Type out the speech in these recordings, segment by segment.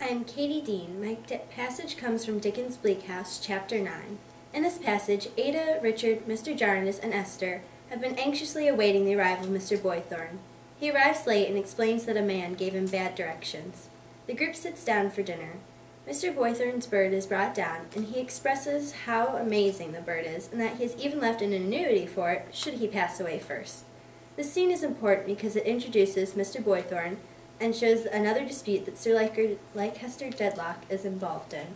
I am Katy Dean. My passage comes from Dickens Bleak House, Chapter 9. In this passage, Ada, Richard, Mr. Jarndyce, and Esther have been anxiously awaiting the arrival of Mr. Boythorn. He arrives late and explains that a man gave him bad directions. The group sits down for dinner. Mr. Boythorn's bird is brought down, and he expresses how amazing the bird is, and that he has even left an annuity for it should he pass away first. This scene is important because it introduces Mr. Boythorn and shows another dispute that Sir Leicester Dedlock is involved in.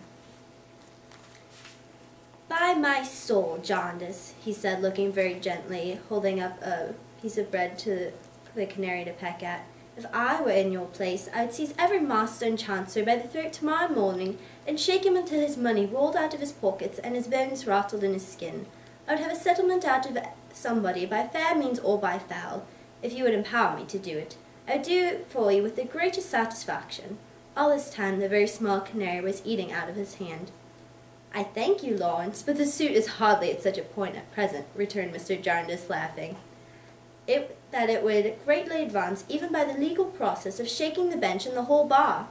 "By my soul, Jarndyce," he said, looking very gently, holding up a piece of bread to the canary to peck at, "if I were in your place, I'd seize every master and chancellor by the throat tomorrow morning and shake him until his money rolled out of his pockets and his bones rattled in his skin. I would have a settlement out of somebody by fair means or by foul, if you would empower me to do it. I would do it for you with the greatest satisfaction." All this time the very small canary was eating out of his hand. "I thank you, Lawrence, but the suit is hardly at such a point at present," returned Mr. Jarndyce, laughing. That it would greatly advance even by the legal process of shaking the bench and the whole bar."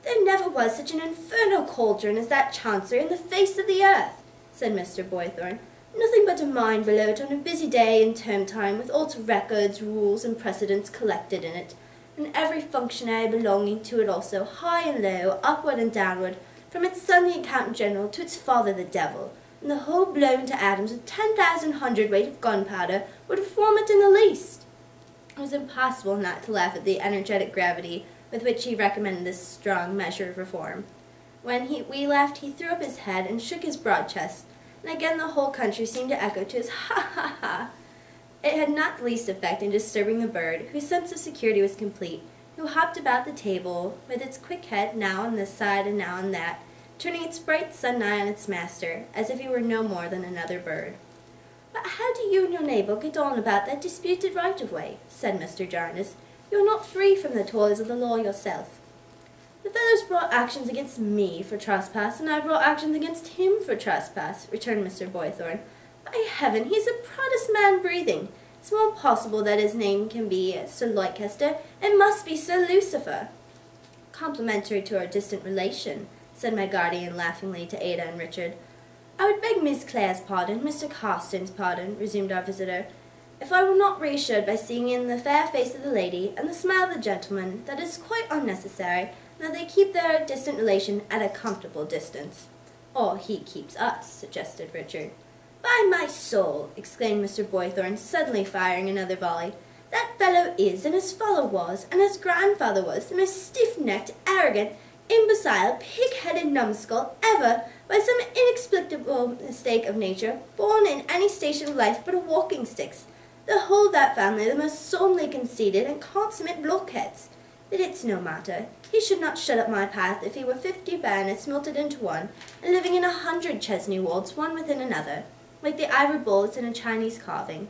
"There never was such an infernal cauldron as that Chancery in the face of the earth," said Mr. Boythorn. "Nothing but a mind below it on a busy day in term time, with all its records, rules, and precedents collected in it, and every functionary belonging to it also, high and low, upward and downward, from its son the Accountant General to its father the Devil, and the whole blown to atoms with 10,000 hundredweight of gunpowder would form it in the least." It was impossible not to laugh at the energetic gravity with which he recommended this strong measure of reform. When we left, he threw up his head and shook his broad chest, and again the whole country seemed to echo to his "ha ha ha." It had not the least effect in disturbing the bird, whose sense of security was complete, who hopped about the table, with its quick head now on this side and now on that, turning its bright sun eye on its master, as if he were no more than another bird. "But how do you and your neighbour get on about that disputed right-of-way?" said Mr. Jarndyce. "You are not free from the toils of the law yourself." "The fellow's brought actions against me for trespass, and I've brought actions against him for trespass," returned Mr. Boythorn. "By heaven, he's the proudest man breathing. It's more possible that his name can be Sir Leicester. It must be Sir Lucifer." "Complimentary to our distant relation," said my guardian laughingly to Ada and Richard. "I would beg Miss Clare's pardon, Mr. Carstaine's pardon," resumed our visitor, "if I were not reassured by seeing in the fair face of the lady and the smile of the gentleman that it is quite unnecessary, and that they keep their distant relation at a comfortable distance." "Or he keeps us," suggested Richard. "By my soul!" exclaimed Mr. Boythorn, suddenly firing another volley. "That fellow is, and his father was, and his grandfather was, the most stiff-necked, arrogant, imbecile, pig-headed numbskull ever, by some inexplicable mistake of nature, born in any station of life but a walking-stick's. The whole of that family are the most solemnly conceited and consummate blockheads. But it's no matter. He should not shut up my path if he were 50 baronets melted into one, and living in 100 Chesney Wolds, one within another, like the ivory bullets in a Chinese carving.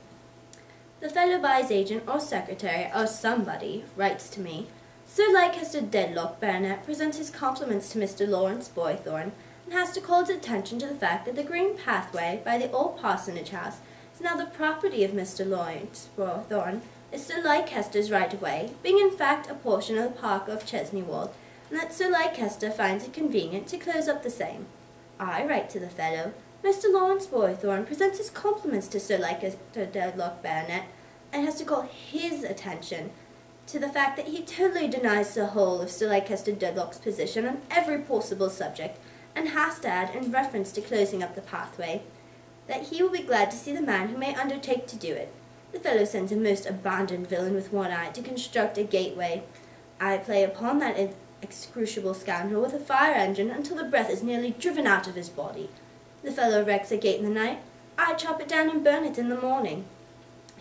The fellow by his agent or secretary or somebody writes to me, 'Sir Leicester Dedlock, Baronet, presents his compliments to Mr. Lawrence Boythorn, and has to call his attention to the fact that the green pathway by the old parsonage house is now the property of Mr. Lawrence Boythorn, is Sir Leicester's right-of-way, being in fact a portion of the park of Chesney Wold, and that Sir Leicester finds it convenient to close up the same.' I write to the fellow, 'Mr. Lawrence Boythorn presents his compliments to Sir Leicester Dedlock, Baronet,' and has to call his attention to the fact that he totally denies the whole of Sir Leicester Dedlock's position on every possible subject, and has to add, in reference to closing up the pathway, that he will be glad to see the man who may undertake to do it. The fellow sends a most abandoned villain with one eye to construct a gateway. I play upon that excruciable scoundrel with a fire engine until the breath is nearly driven out of his body. The fellow erects a gate in the night. I chop it down and burn it in the morning.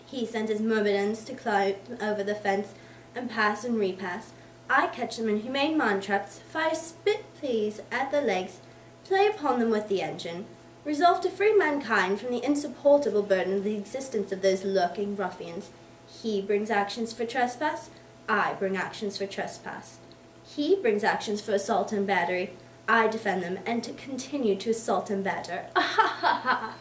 He sends his myrmidons to climb over the fence and pass and repass. I catch them in humane man-traps, fire spit peas at their legs, play upon them with the engine, resolve to free mankind from the insupportable burden of the existence of those lurking ruffians. He brings actions for trespass, I bring actions for trespass. He brings actions for assault and battery, I defend them and to continue to assault and batter. Ah ha ha ha!